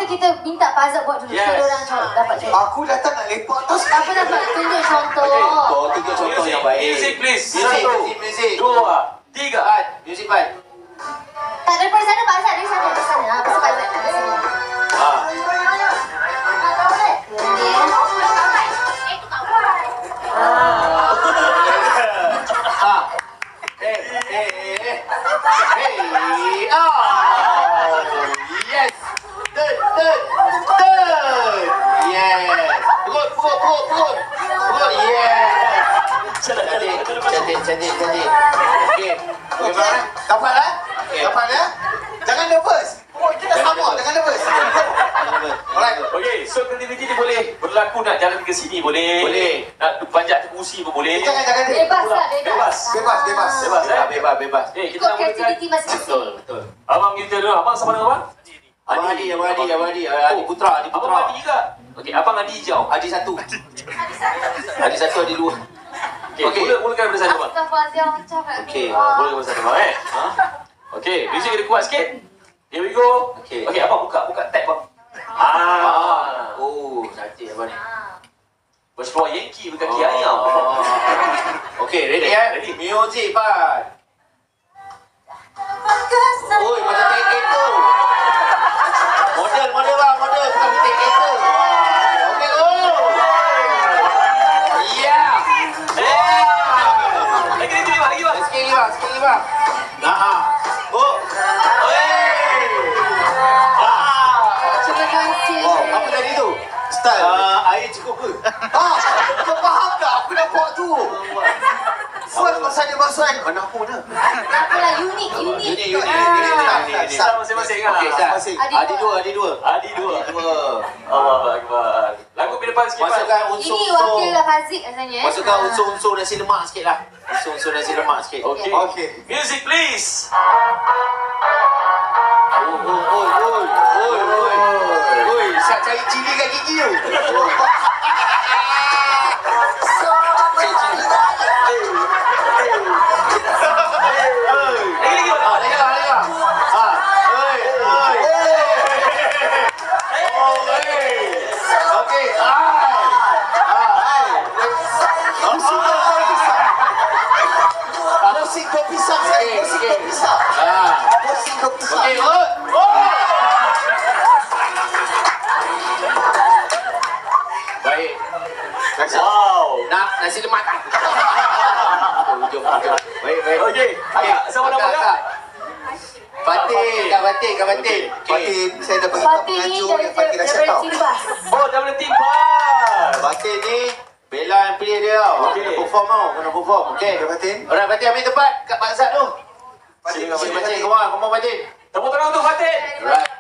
kita minta Pak Azad buat dulu. Yes. So, orang dapat contoh. Aku datang nak lepak tau. Apa dapat tunjuk contoh. Tunjuk contoh yang baik. Music please. Music. 1, 2, 3. Music Pan. Tak, daripada sana Pak Azad, dari sana. Pasal Pak Azad kat sini. Yes. Third. Yes. Pukul. Yes. Cantik. Okey. Bagaimana? Dapat lah? Dapat ya? Jangan nervous. Kita sama, jangan nervous. Alright. Okey, so aktiviti ni boleh berlaku nak jalan ke sini boleh. Boleh. Nak panjat ke kursi pun boleh. Jangan. Bebas lah, bebas. Bebas. Kita Ikut nak mulakan. kreativiti masing-masing. Betul. Abang kita dulu. Abang sama dengan abang? Abang Adi Putra. Abang Adi ke? Okey, abang Adi hijau. Adi satu, Adi dua. Okey, mulakan daripada sana bang. Astaghfirullahaladzim, macam Okey, Boleh daripada sana bang Okey, music kena kuat sikit. Here we go. Okey. Okey, abang buka tab bang. Oh, cantik abang ni. Berseluar Yankee berkaki ayam. Okey, ready ya? Ready. Music Pan. Oi, macam take itu. Model bang, bukan take itu. Okey, go. Yeah. Lagi bang. Sikit bang. Nah. Oh. Terima kasih. Apa tadi tu? Style. Air cukup ke? Kau faham tak? Aku dah buat tu. First masa dia masuk kan? Mana aku mana? Apalah, unik. Start masing-masing kan? Okey, start. Adi dua. Adi 2. Allah Akbar. Lagu ke depan sikit bang. Masukkan Ini unsur-unsur. wakil Haziq rasanya. Masukkan unsur-unsur nasi lemak sikit lah. Unsur-unsur nasi lemak sikit. Okey. Music please. Oi, siap cari cili kat gigi tu. Baik. Wow. Nak nasi lemak. Jom. Baik. Okey. Sama nama kak? Batin. Batin, saya dah bagi tahu Fatin ni pengajuk yang Fatin dah siap tau. Timbas. Oh, dah boleh timpas. Batin ni Bella yang pilih dia tau. Okey. Kena perform. Okey. Batin. Alright, Batin ambil tempat kat Pak Azad tu. Batin, Batin, kemau Batin. Tepuk tangan untuk Fatin. Alright.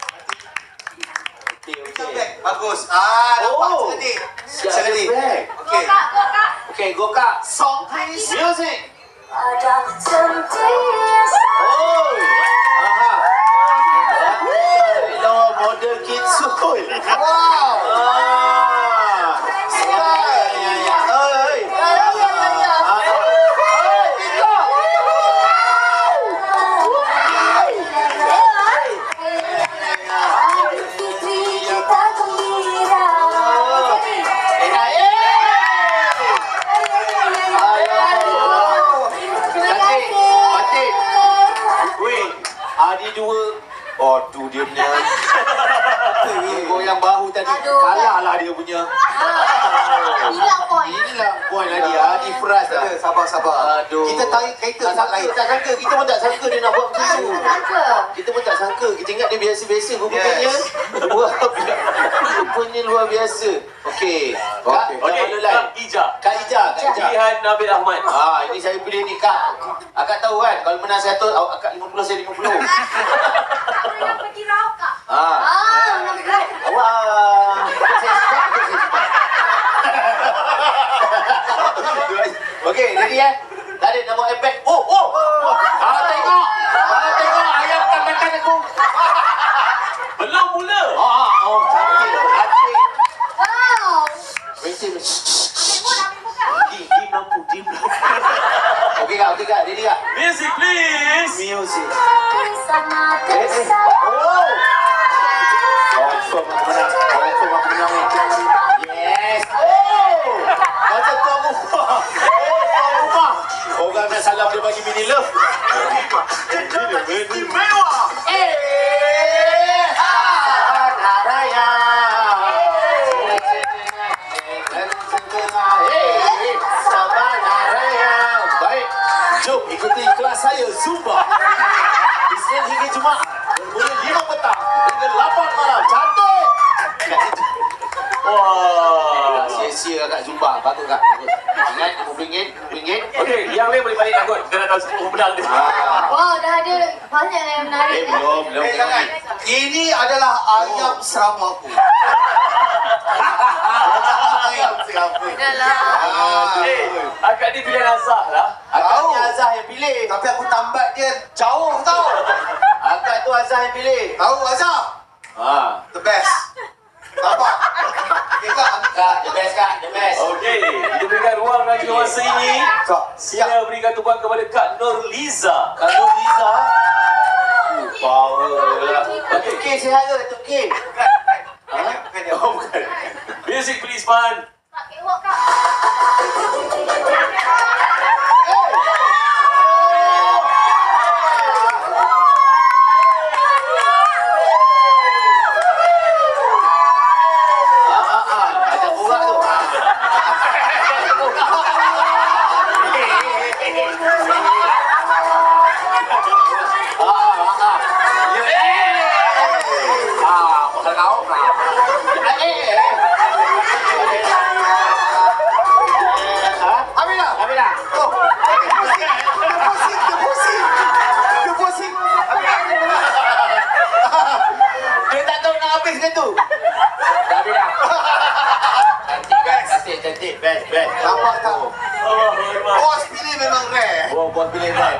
Okey. Bagus. Nampak cantik. Cantik. Okey. Okey, go kak. Song please. Music. Oh. Hello, model Kitsul. Wow. Adi dua. Oh, tu dia punya. Goyang bahu tadi. Kalah lah dia punya. Hilang point. Inilah point Adi. Adi Fras lah. Sabar. Aduh. Kita tarik kereta tempat lain. Tak sangka. Kita pun tak sangka dia nak buat macam tu. Kenapa? Kita pun tak sangka. Kita ingat dia biasa-biasa. Rupanya rupanya luar biasa. Okey. Okey, Kak Ija. Kak Ija. Pilihan Nabil Ahmad. Ini saya pilih ni Kak. Akak tahu kan kalau menang 100 akak 50 saya 50. Pergi raup kak. Wah. Okey, ready ya? Tadi nak buat efek. Tengok. Ayam makan aku. Belum mula. Cantik. Wow. Dim. Okey kak, ready kak? Music please. Music. Sama Oh, Confirm aku menang. Confirm aku menang ni. Yes. Oh! Macam tuan rumah. Oh, tuan rumah. Orang nak salam dia bagi mini love. Mewah. Raya. Sabana Raya. Baik. Jom ikuti kelas saya Zumba. Isnin hingga Jumaat. Bermula 5 petang hingga 8 malam. Cantik. Wah. Sia-sia kat Zumba. Bagus kak. Bagus. Ingat RM50. Okey, yang lain boleh balik takut. Kita nak tahu siapa pemenang dia. Wow, dah ada banyak yang menarik. Belum. Jangan. Ini adalah ayam seramaku. Ayam seramaku. Dah lah. Akak ni pilihan Azhar lah. Akaknya Azhar yang pilih. Tapi aku tambat dia jauh tau. Akak tu Azhar yang pilih. Tahu Azhar? The best. Nampak? Okay kak, ambil Kak, the best kak, the best. Okey, kita berikan ruang lagi masa ini. kak. Sila berikan tumpuan kepada Kak Nurliza. Kak Nurliza. Power lah. Datuk K sihat ke Datuk K? Bukan dia. Oh bukan. Music please, Pan. Kak, kewak kak. Ada borak tu. Bukan kau. Habis dah? Habis dah. Oh, dia pusing. Dia tak tahu nak habis ke tu. Dah habis dah. Cantik kan? Cantik. Best. Nampak tak? Allah Akbar. Bos pilih memang rare. Oh, bos pilih dah.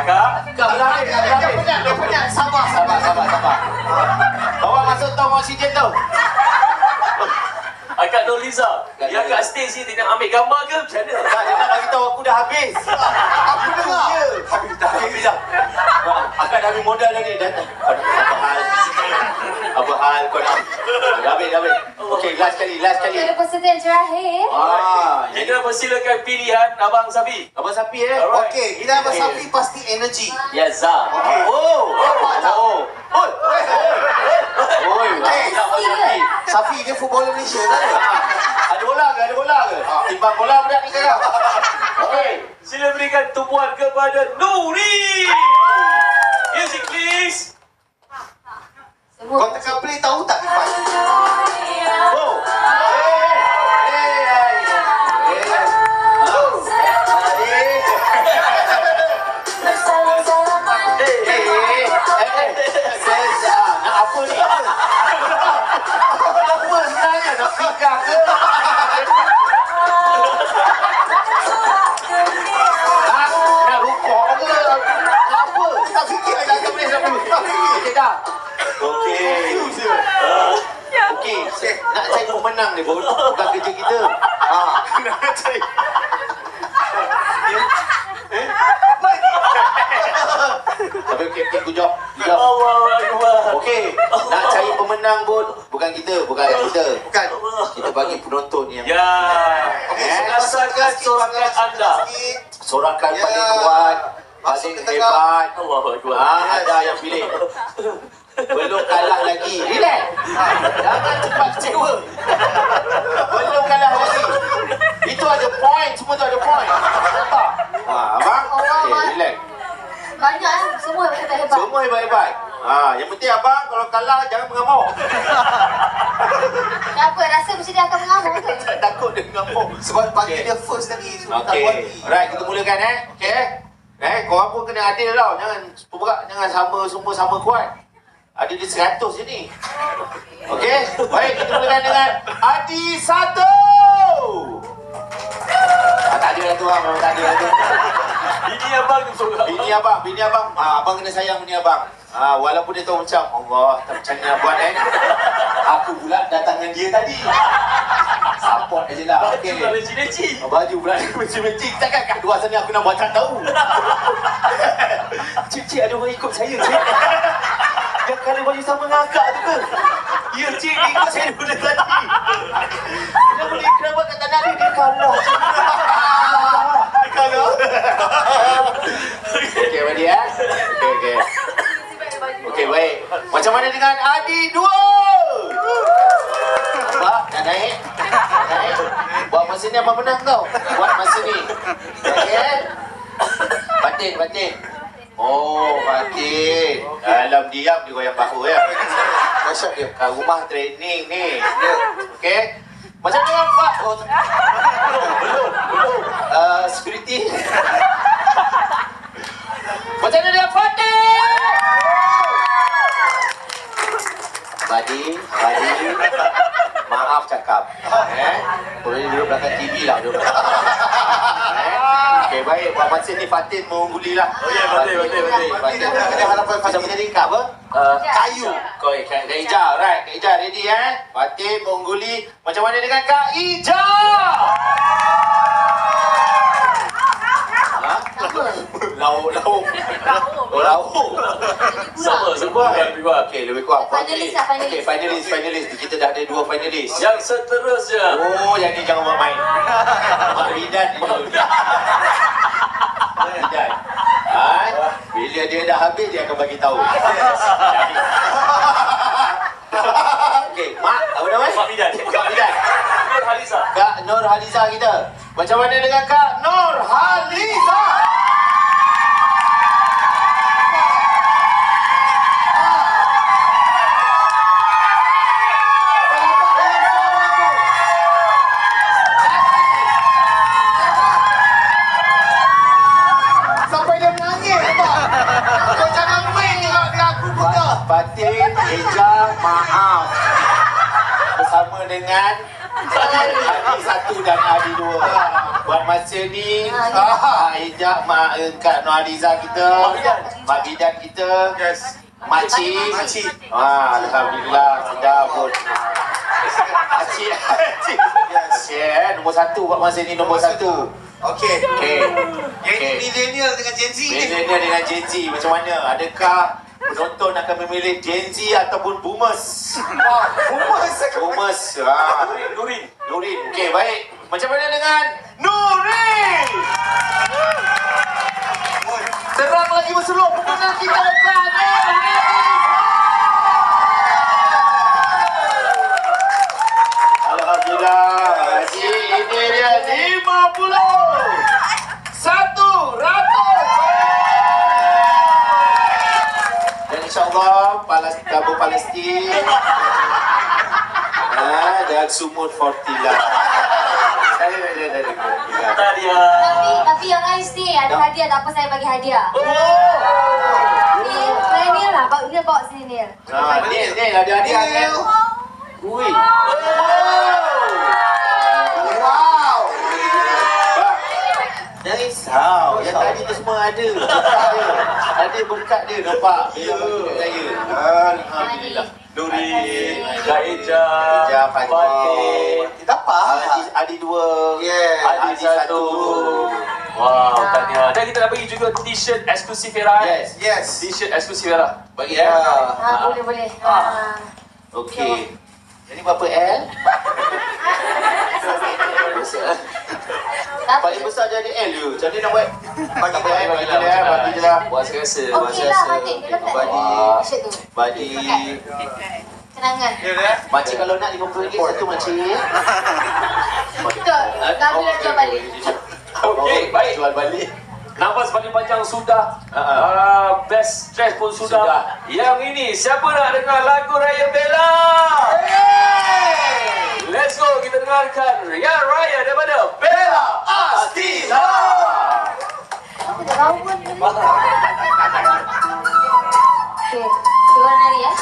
Akak. Kak, belakang. Dia penat. Sabar. Sabar. Bawa masuk tong oksigen tu. Akak Nurliza. Yang kat stage ni dia nak ambil gambar ke macam mana? Tak, dia nak bagi tahu aku dah habis. Aku dengar. Habis dah. Akak dah ambil modal dah ni. Apa hal kau dah? Dah habis. Okey, last kali. Ada peserta yang terakhir. Kita persilakan pilihan Abang Safi. Abang Sapi Alright. Okey, kita Abang Safi pasti energi. Ya, Zah. Oh. Oi. Safi dia footballer Malaysia tak? Ada bola ke? Timbang bola budak ni sekarang. Okey, sila berikan tumpuan kepada Nuri. Music please. Kau tekan play tahu tak Ipan? Oh. Nak apa ni? Apa sebenarnya? Nak fikar ke? Nak rukuk ke? Apa? Tak fikir lagi. Tak boleh. Okey dah. Okey, nak cari pemenang ni bukan kerja kita. Nak cari. Tapi okey, good job. Allahu Akbar. Okey, nak cari pemenang pun bukan kita. Bukan. Kita bagi penonton yang Ya. Rasakan sorakan anda. sorakan Ya. paling kuat, Masuk paling ke tengah. hebat. Allahu Akbar. Ada yang pilih. Belum kalah lagi. Relax. Jangan cepat kecewa. Belum kalah lagi. Itu ada point. Semua tu ada point. Nampak? Abang? Okay, relax. Banyak semua hebat-hebat. Semua hebat-hebat. Yang penting abang kalau kalah jangan mengamuk. Kenapa? Rasa macam dia akan mengamuk ke? Tak takut dia mengamuk. Sebab pagi Okey. dia first lagi. So tak Okey. kuati. Alright, kita mulakan Okey. Korang pun kena adil tau. Jangan semua sama kuat. Ada di 100 je ni. Okey. Baik, kita mulakan dengan Adi 1. Tak ada lah tu lah. Memang tak ada lah tu. Ini abang tu sorang. Bini abang. Abang kena sayang bini abang. Walaupun dia tahu macam Allah, tak macam mana buat Aku pula datang dengan dia tadi. Support aje lah. Okey. Okey. Leci-leci. Baju pula macam-macam. Takkan kat luar sana aku nak buat tak tahu. Cik, ada orang ikut saya. Cik. Dia kali baju sama dengan akak tu ke? daripada tadi. Kenapa kat tanah dia kalah? Dia kalah. Okey, Badi ya. Okey. Okey, baik. Macam mana dengan Adi 2? Abang, nak naik? Naik. Buat masa ni abang menang tau. Buat masa ni. Okey. Batin. Oh, Batin. Dalam diam dia goyang bahu ya. Masak dia kat rumah training ni. Okey. Macam mana Pak? Oh, belum. Security. Macam mana dia Fatih? Badi. Maaf cakap. Boleh duduk belakang TV lah. Okey, baik. Buat masa ni Fatin mengungguli lah. Oh ya, betul. Fatin ada harapan Fatin menjadi kak apa? Kayu. Kak Ija, right. Kak Ija ready Fatin mengungguli. Macam mana dengan Kak Ija? Lauk. Sama. Lebih kurang. Okey, lebih kurang. Finalis lah, finalis. Okey, finalis. Kita dah ada 2 finalis. Yang seterusnya. Oh, yang ni jangan buat main. Mak Bidan ni dulu. Mak Bidan. Bila dia dah habis, dia akan bagi tahu. Okey, Mak, apa nama? Mak Bidan. Kak Bidan. Nur Haliza. Kak Nur Haliza kita. Macam mana dengan Kak Nur Haliza? Fatin, Eja, maaf. Bersama dengan Adi 1 dan Adi 2. Buat masa ni, Eja, Kak Noaliza kita, Mak Bidan kita, Makcik. Alhamdulillah, sudah pun. Makcik. Yes, nombor 1 buat masa ni, nombor 1. Okey. Okey. Millennial dengan Gen Z ni. Millennial dengan Gen Z macam mana? Adakah penonton akan memilih Gen Z ataupun Boomers? Boomers. Nurin. Okey, baik. Macam mana dengan Nurin? Terang lagi berseluruh pemenang kita Nurin. Alhamdulillah. Ini dia 100. Dan insyaAllah tabur Palestin dan sumur Fortila. Tahniah. Tapi yang lain ni ada hadiah, tak apa saya bagi hadiah. Ni, saya Nil lah, Nil bawa sini Nil. Nil ada hadiah kan? Ui. Wow. Jangan risau, yang tadi tu semua ada. Ada berkat dia, nampak? Alhamdulillah. Nurin, Kak Eja, Fatin. Kita apa? Adi 2. Adi 1. Wow, tahniah. Dan kita nak bagi juga t-shirt eksklusif Era. Yes. T-shirt eksklusif Era. Bagi Boleh. Okey. Jadi berapa L? Paling besar jadi L je. Macam mana nak buat? Bagi je lah. Buat serasa. Okey lah, Fatin. Dia letak t-shirt tu. Bagi. Kenangan. Makcik kalau nak RM50 satu makcik. Betul. Kami nak jual balik. Okey, baik. Jual balik. Nafas paling panjang sudah. Best stress pun sudah. Yang ini, siapa nak dengar lagu Raya Bella? Let's go, kita dengarkan Ria Raya daripada Bella Astila. Aku tak tahu pun. Okey, kita nari ya.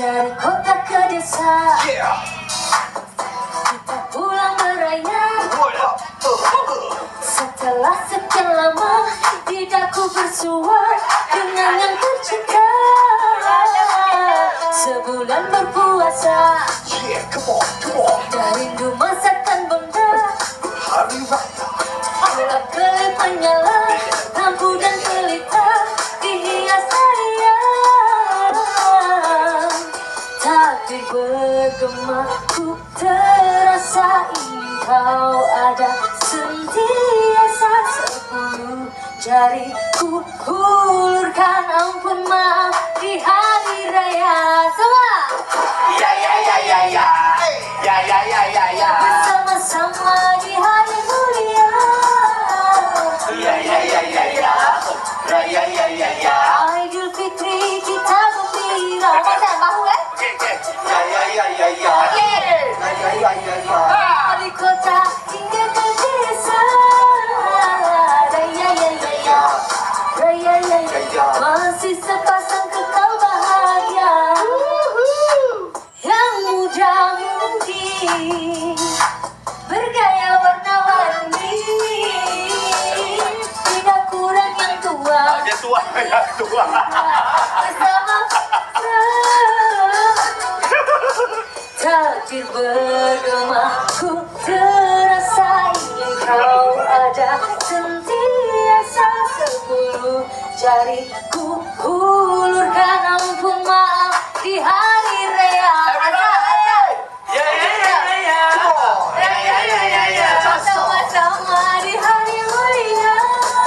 Dari kota ke desa, kita pulang beraya. Setelah sekian lama, lidahku bersua dengan yang tercinta. Sebulan berpuasa, dah rindu masakan bunda. Pulang ke menyala, lampu dan pelita dihias sayang. Takdir bergema, ku terasa ingin kau ada sentiasa. 10 jari ku hulurkan ampun maaf di hari raya. Semua Ya ya ya ya ya. Ya ya ya ya ya. bersama-sama di hari mulia. Ya ya ya ya ya. Ya ya ya ya. Idul Fitri kita gembira. Macam bahu Okey okey. Ya ya ya ya ya. Okey. Ya ya ya ya ya. Dari kota hingga ke desa. Raya ya ya ya. Raya ya ya ya. Masih sepasang kekal bahagia. Yang muda-mudi bergaya warna-warni. Tidak kurang yang tua. Dia tua, dia tua. Bersama takdir bergema, ku terasa ingin kau ada sentiasa. 10 jari ku hulurkan ampun maaf di hari raya. Ya ya ya ya. Ya ya ya ya ya. Bersama-sama di hari mulia.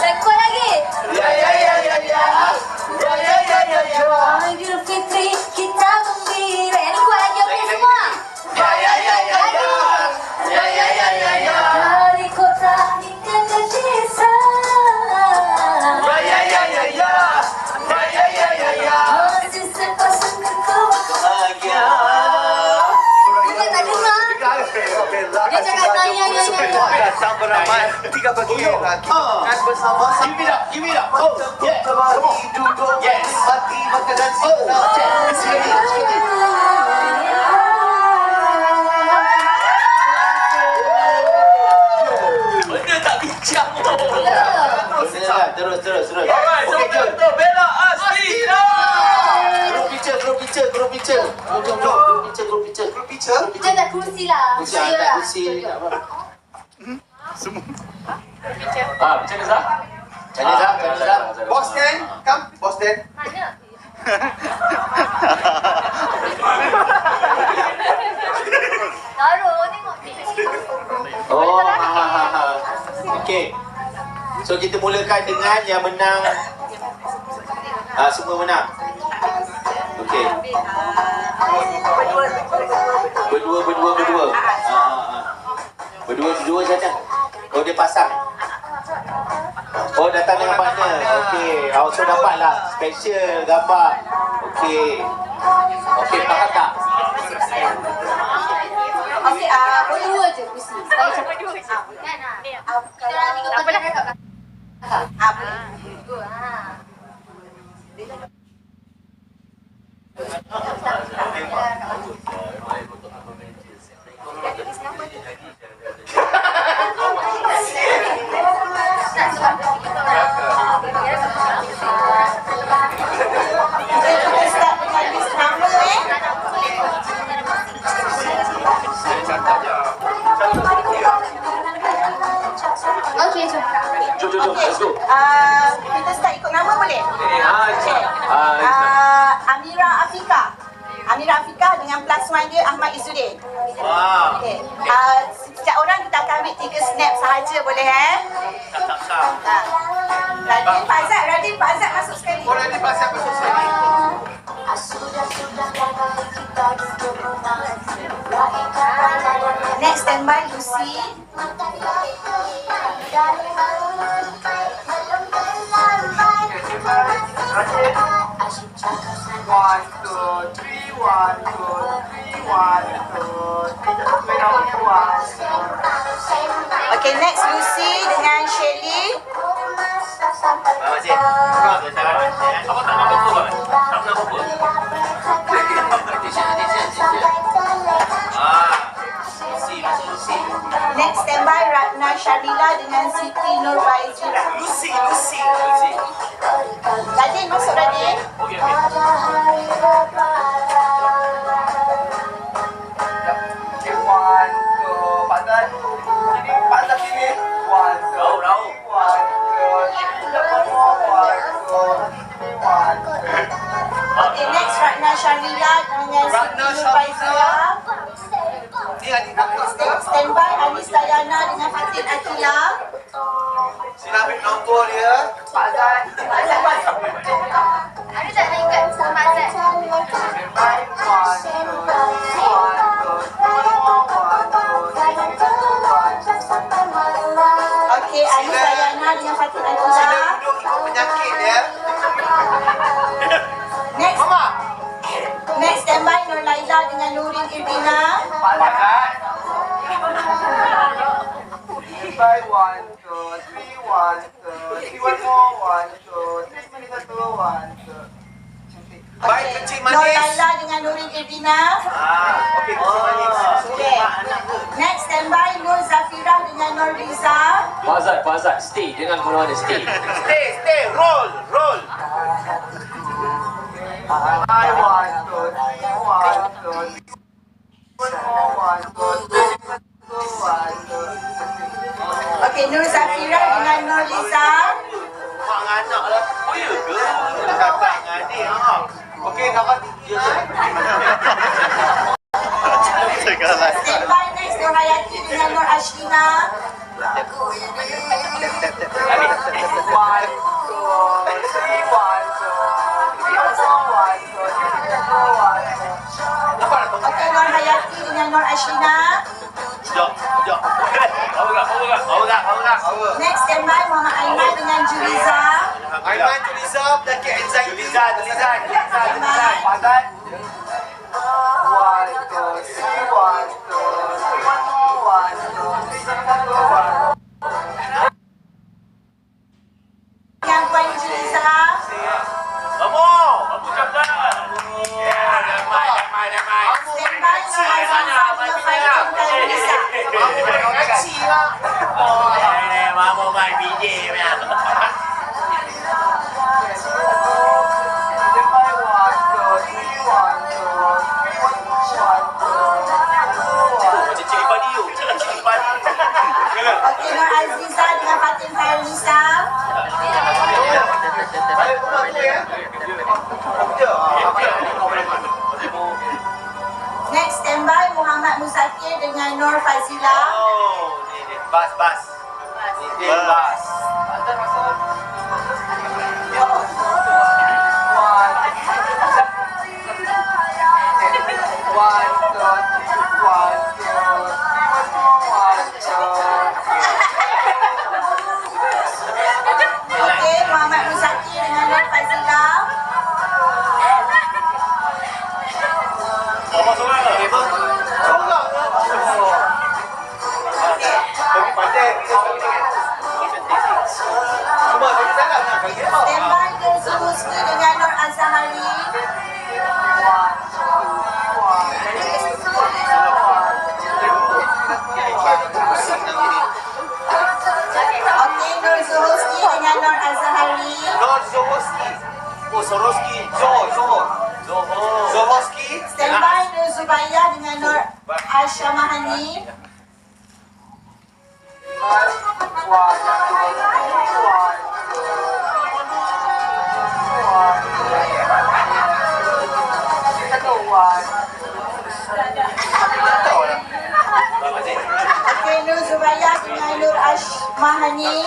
Lekor lagi. Ya ya ya ya ya. Ya ya ya ya ya. Idul Fitri kita gembira. Yang ni kuat lagi okey semua. Ya ya ya ya ya. Ya ya ya ya ya. Dari kota hingga ke desa. Ya ya ya ya ya. Ya ya ya ya ya. Masih sepasang kekal Bahagia. Dia tak dengar. Dia cakap naya ya ya ya. Datang beramai 3 pagi lagi kan bersama Give it up, give it up. Oh, yeah. Come on. duduk Yes. mati makan dan Oh, yeah. Sekali, sekali. Benda tak bincang. Terus, terus, terus. Alright, so Okay, jom. betul Bella Astina. Group picture, group picture, group picture. Jom, jom, jom. Group picture, group picture. Group picture? Kita tak kursi lah. Kursi, Saya angkat lah. kursi. Tak apa. Macam ni Zah? Cari Zah, cari Zah. Boss Dan, come Boss Dan. Mana? Taruh, tengok ni. Oh, ha, ha, ha, ha. Okay. So, kita mulakan dengan yang menang. Semua menang. Okay. Berdua. Berdua saja. Oh, dia pasang. Oh, datang dengan partner. Okey. So dapatlah special gambar. Okey. Okey, faham tak? Okey, berdua je kursi. Supaya cepat. Kan? Kita orang 3 orang jaga kat belakang. Boleh. Dua, Okey, jom. Jom, let's go. Kita start ikut nama boleh? Amira Afika. Amira Afika dengan plus one dia Ahmad Izzuddin. Wow. Okey. Setiap orang kita akan ambil 3 snap sahaja boleh Radin Pak Azad masuk sekali. Boleh dipasang masuk sekali. Next standby Lucy. One, two, three, one, two, three, one, two, three. Okay, next Lucy dengan Shelly. Next standby Ratna Sharlila dengan Siti Nurbaizira. Lucy. Radin masuk Radin. Okay, one, two, partner. Sini, partner sini. One, two, Raul. one, Fazila. Sinabi nombor dia. Azan. Ada tak nak ikat sama Azan? Standby. 1, 2, 1, 2, 3, 1, 2, 3, 1, 2. Okey, Alif Rayana dengan Fatin Sila Atiza. duduk ikut penyakit dia. Next, Mama. next standby Nur Laila dengan Nurin Irbina. Standby. 1, 2, 3, 1, 2, 3, 1 more. 1, 2, 3, 1, 2. Baik kecil Nur manis. Laila dengan Nurin Irbina. Okey, kecil manis. Okey. Next standby Nur Zafirah dengan Nur Riza. Pak Azad, stay. Jangan mana-mana, stay. Stay. Roll. Standby. 1, 2, 3, 1, 2, 1 more. 1, 2, 3, 1, 2. Okey, Nur Zafirah dengan Nur Riza. Mak dengan anak lah. Oh ya ke? Kakak dengan adik. Okey, kawan. Standby next Nur Hayati dengan Nur Ashlina. 1, 2, 3, 1, 2. Okey, Nur Hayati dengan Nur Ashlina. Sekejap. Power. Next standby Muhammad Aiman dengan Juliza. Aiman, Juliza, penyakit anxiety. Juliza. Standby. Azan. 1, 2, 3, 1, 2, 3, 1 more. 1, 2, 3, 1, 2. Dengan Puan Juliza. Kamu cakap. Damai. Standby Nur Azizah dengan Faizal Khairunisa. Kecil lah. Mama main BJ punya. Standby. 1, 2, 3, 1, 2, 3, 1 more. 1, 2, 3, 1, 2. Macam cili padi tu. Okey, Nur Azizah dengan Fatin Khairunisa. Balik rumah tu ya. Next standby Muhammad Muzakir dengan Nur Fazila. Bas. Azan masuk. 1, 2, 3, 1, 2, 3, 1, 2. Okey, Muhammad Muzakir dengan Nur Fazila. Standby Nur Zuhuski dengan Nur Azhari. Okey, Nur Zuhuski dengan Nur Azhari. Zohoski. Standby Nur Zubaiyah dengan Nur Aisyah Mahani. Okey, Nur Zubaiyah dengan Nur Aisyah Mahani.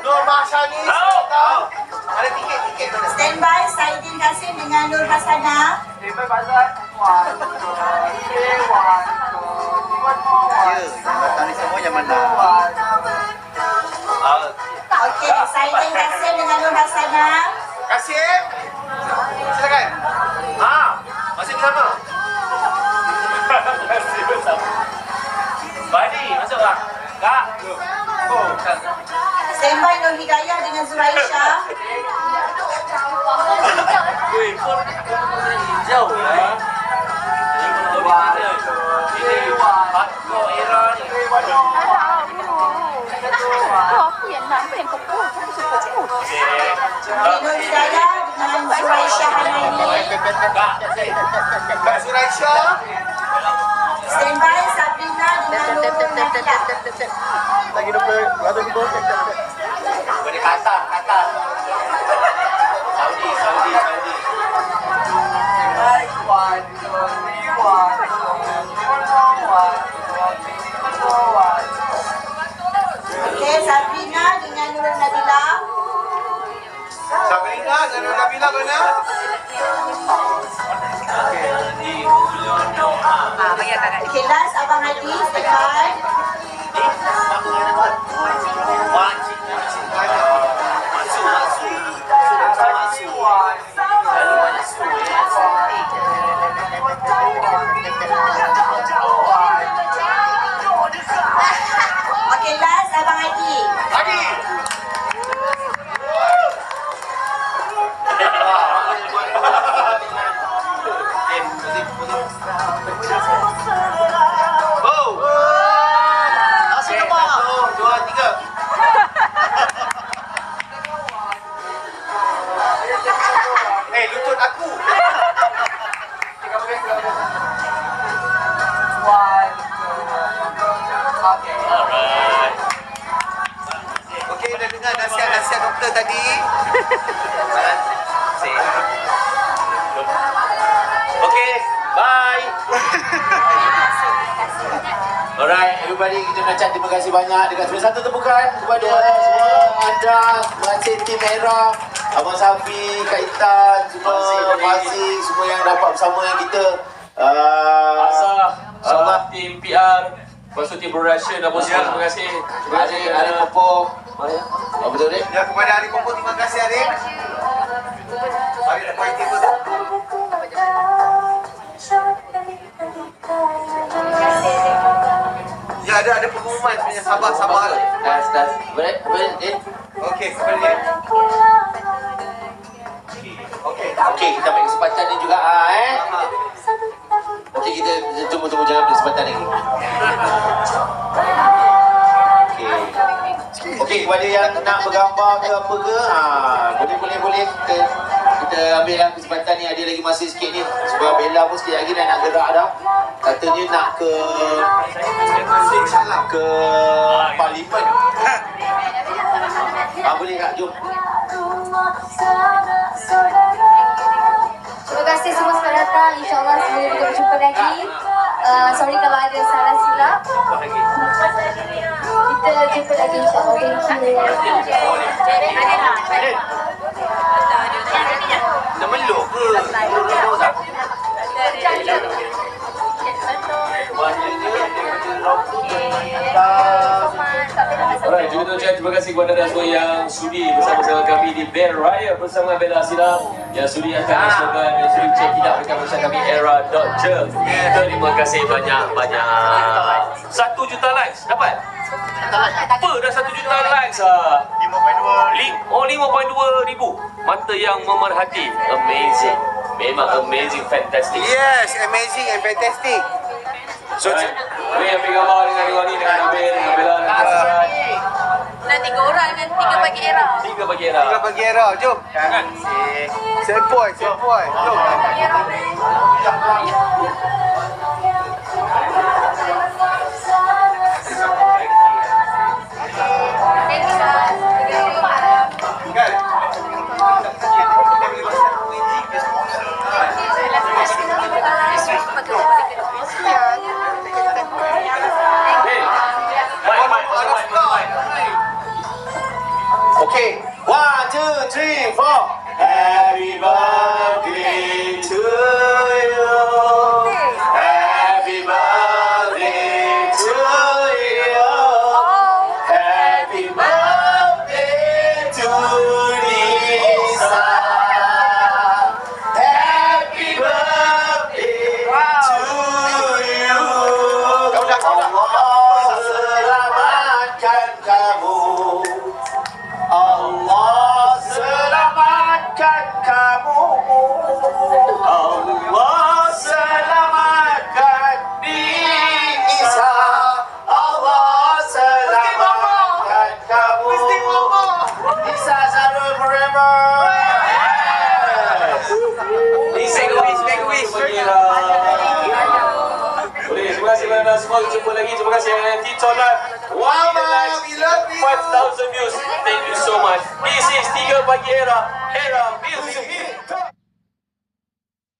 Nur Mahsyani. Tahu. Ada tiket. Standby Saidin Kasim dengan Nur Hasanah. Okey, Saidin Kasim dengan Nur Hasanah. Kasim. Silakan. Masih bersama. Badi, masuk lah. Kak. Standby Nur Hidayah dengan Zuraisha. Weh, pun jauh lah. Ini hardcore era ni. Okey, Nur Hidayah dengan Zuraisha Hanaini. Kak Zuraisha. Standby Sabrina dengan Nurul Nabila. Boleh Qatar. Saudi. mana? Okay, last Abang Hadi, standby. Okay, last Abang Hadi. Hadi. Oh. Nasi lemak. 1, 2, 3. Lutut aku. Okey, dah dengar nasihat doktor tadi. Okey, bye. Alright, everybody, kita nak ucap terima kasih banyak dekat semua. Satu tepukan kepada anda, masih tim Era, Abang Safi, Kak Itan, semua Masih, semua yang dapat bersama dengan kita. Asah, tim PR, lepas tu tim production, apa semua, terima kasih. Terima kasih. Ari Popo. Apa betul ni? Ya, kepada Ari Popo, terima kasih Ari. Ari nak main table tu. Ya, ada pengumuman sebenarnya. Sabar. Start. Boleh? Okey, kembali. Okey, kita ambil kesempatan ni juga Okey, kita tunggu jangan ambil kesempatan lagi. Okey, kepada yang nak bergambar ke apa ke, boleh kita ambil lah kesempatan ni, ada lagi masa sikit ni. Sebab Bella pun sikit lagi dah nak gerak dah. Katanya nak ke Parlimen. Boleh Kak, jom. Terima kasih semua sebab datang. InsyaAllah semua kita berjumpa lagi. Sorry kalau ada salah silap. Kita jumpa lagi insyaAllah. Thank you. Dah meluk ke? Alright, juga tuan terima kasih kepada anda semua yang sudi bersama-sama kami di Band Raya bersama Bella Sila, yang sudi akan slogan yang sudi cek tidak mereka bersama kami Era.je. Terima kasih banyak-banyak. 1 juta likes dapat? Apa dah 1 juta likes 5.2 ribu mata yang memerhati. Amazing. Memang amazing, fantastic. Yes, amazing and fantastic. So, boleh ambil gambar dengan Iwan ni, dengan Abel, dengan Bella, dengan Hassan. Dah 3 orang dan 3 bagi Era. 3 bagi Era. Kita bagi Era, jom. Sempoi. Jom. Okay, 1, 2, 3, 4. Happy birthday to you. Happy birthday to you. Happy birthday to Lisa. Happy birthday to you. Allah selamatkan kamu. Allah selamatkan kamu. Allah selamatkan Nisa. Allah selamatkan kamu. Nisa Zarul forever. Make a wish. Boleh, terima kasih kepada anda semua. Jumpa lagi. Terima kasih yang Tito Live. Wow, we love you. 5,000 views. Thank you so much. This is 3 Pagi Era. Era Music.